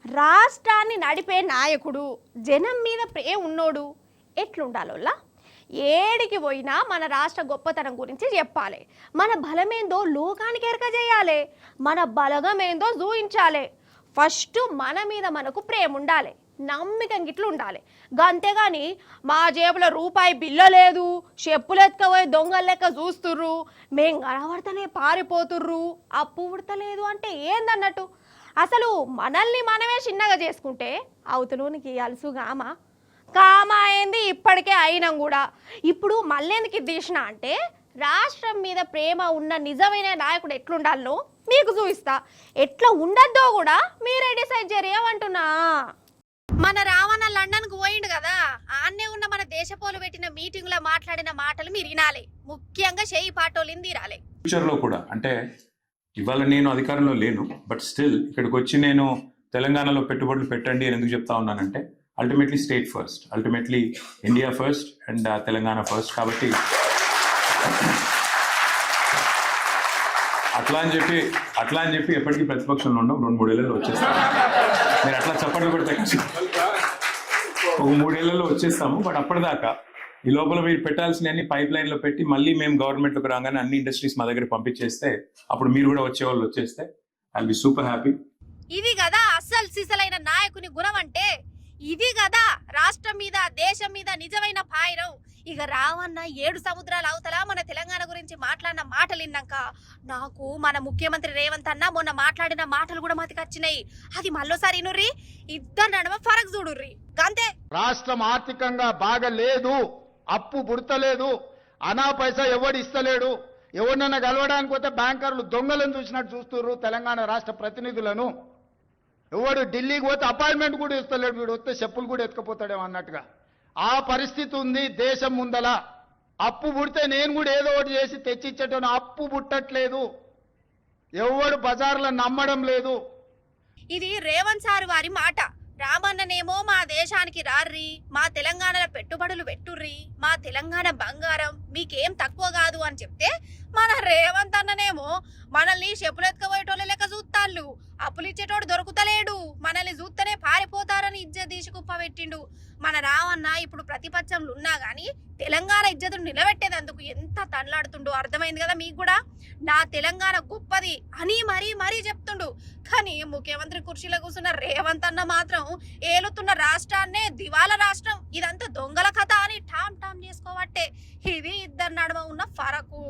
రాష్ట్రాన్ని నడిపే నాయకుడు జనం మీద ప్రేమ ఉన్నోడు ఎట్లుండాలోలా ఏడికి పోయినా మన రాష్ట్ర గొప్పతనం గురించి చెప్పాలి. మన బలమేందో లోకానికి ఎరక చేయాలి. మన బలగమేందో చూయించాలి. ఫస్ట్ మన మీద మనకు ప్రేమ ఉండాలి, నమ్మిక గిట్లు ఉండాలి. అంతేగాని మా జేబులో రూపాయి బిల్ల లేదు, చెప్పులు ఎత్తుకపోయి దొంగల లెక్క చూస్తుర్రు, మేం కనబడితేనే పారిపోతుర్రు, అప్పు ఉడతలేదు అంటే ఏందన్నట్టు. అసలు మనల్ని మనమే చిన్నగా చేసుకుంటే అవతలోనికి అలుసుగామా కామా అయింది ఇప్పటికే అయినాం కూడా. ఇప్పుడు మళ్ళెందుకు తీసిన అంటే రాష్ట్రం మీద ప్రేమ ఉన్న నిజమైన నాయకుడు ఎట్లుండాలో మీకు చూపిస్తా. ఎట్లా ఉండద్దో కూడా మీరే డిసైడ్ చేయమంటున్నా. మన రావణ లండన్కు పోయిండు కదా, ఆన్నే ఉన్న మన దేశపోలు పెట్టిన మీటింగ్లో మాట్లాడిన మాటలు మీరు వినాలి. ముఖ్యంగా చేయి పాటోలింది తీరాలి. ఫ్యూచర్లో కూడా అంటే ఇవాళ నేను అధికారంలో లేను, బట్ స్టిల్ ఇక్కడికి వచ్చి నేను తెలంగాణలో పెట్టుబడులు పెట్టండి అని ఎందుకు చెప్తా ఉన్నానంటే ultimately state first, ultimately India first and Telangana first. కాబట్టి అట్లా అని చెప్పి ఎప్పటికీ ప్రతిపక్షంలో ఉండవు. 2-3 ఏళ్ళలో వచ్చేస్తాము. మీరు అట్లా చప్పట్లు పెడితే ఒక 3 ఏళ్లలో వచ్చేస్తాము. బట్ అప్పటిదాకా ఈ లోపల మీరు పెట్టాల్సిన అన్ని పైప్ లైన్ లో పెట్టి మళ్ళీ మేము గవర్నమెంట్లోకి రాగానే అన్ని ఇండస్ట్రీస్ మా దగ్గర పంపించేస్తే అప్పుడు మీరు కూడా వచ్చేవాళ్ళు వచ్చేస్తే ఐ బి సూపర్ హ్యాపీ. ఇది కదా అస్సలు సిసలైన నాయకుని గుణం అంటే. ఇది కదా రాష్ట్రం మీద దేశం మీద నిజమైన పాయిరం. ఇక రావన్న 7 సముద్రాల అవతల మన తెలంగాణ గురించి మాట్లాడిన మాటలు విన్నాక నాకు మన ముఖ్యమంత్రి రేవంత్ అన్న మొన్న మాట్లాడిన మాటలు కూడా మతికి వచ్చినాయి. అది మళ్ళోసారి ఇనుర్రి, ఇద్దరు నడమ ఫరక్ చూడుర్రి. అంతే. రాష్ట్రం ఆర్థికంగా బాగా లేదు, అప్పు పుడతలేదు, అనా పైసా ఎవడు ఇస్తలేడు. ఎవరినైనా కలవడానికి పోతే బ్యాంకర్లు దొంగలను చూసినట్టు చూస్తున్నారు తెలంగాణ రాష్ట్ర ప్రతినిధులను. ఎవడు ఢిల్లీకి పోతే అపాయింట్మెంట్ కూడా ఇస్తలేడు, వీడు వస్తే చెప్పులు కూడా ఎత్తుకపోతాడేమో అన్నట్టుగా ఆ పరిస్థితి ఉంది దేశం ముందల. అప్పు పుడితే నేను కూడా ఏదో ఒకటి చేసి తెచ్చిచ్చేటోను, అప్పు పుట్టట్లేదు, ఎవడు బజార్లను నమ్మడం లేదు. ఇది రేవంత్ సార్ వారి మాట. రామన్ననేమో మా దేశానికి రార్రి, మా తెలంగాణలో పెట్టుబడులు పెట్టుర్రి, మా తెలంగాణ బంగారం మీకేం తక్కువ కాదు అని చెప్తే మన రేవంత్ అన్ననేమో మనల్ని చెప్పులెత్తుకపోయేటోళ్ళ లెక్క చూస్తాళ్ళు, అప్పులు ఇచ్చేటోడు దొరుకుతలేడు, మనల్ని చూస్తేనే పారిపోతారని ఇజ్జత్ తీసి కుప్ప పెట్టిండు. మన రావన్న ఇప్పుడు ప్రతిపక్షంలో ఉన్నా గానీ తెలంగాణ ఇజ్జతును నిలబెట్టేదందుకు ఎంత తనలాడుతుండో అర్థమైంది కదా మీకు కూడా. నా తెలంగాణ గొప్పది అని మరీ చెప్తుండు. కానీ ముఖ్యమంత్రి కుర్చీలో కూర్చున్న రేవంత్ అన్న మాత్రం ఏలుతున్న రాష్ట్రాన్నే దివాలా రాష్ట్రం, ఇదంతా దొంగల కథ అని టామ్ చేసుకోవట్టే. ఇది ఇద్దరు నడుమ ఉన్న ఫరకు.